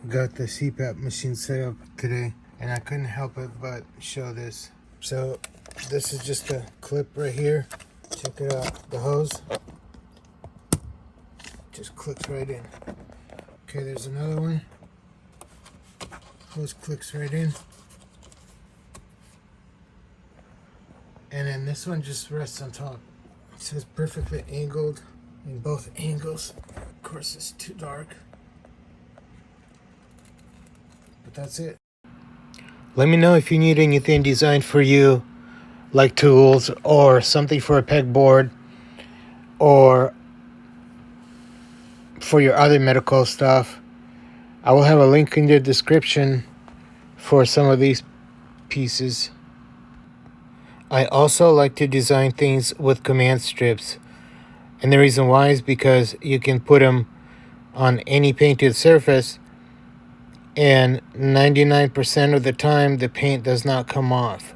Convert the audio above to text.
got the CPAP machine set up today, and I couldn't help it but show this. So this is just a clip right here. Check it out. The hose just clicks right in. Okay, there's another one. Hose clicks right in. And then this one just rests on top. It says perfectly angled in both angles. Of course, it's too dark. But that's it. Let me know if you need anything designed for you, like tools or something for a pegboard or for your other medical stuff. I will have a link in the description for some of these pieces. I also like to design things with command strips. And the reason why is because you can put them on any painted surface, and 99% of the time the paint does not come off.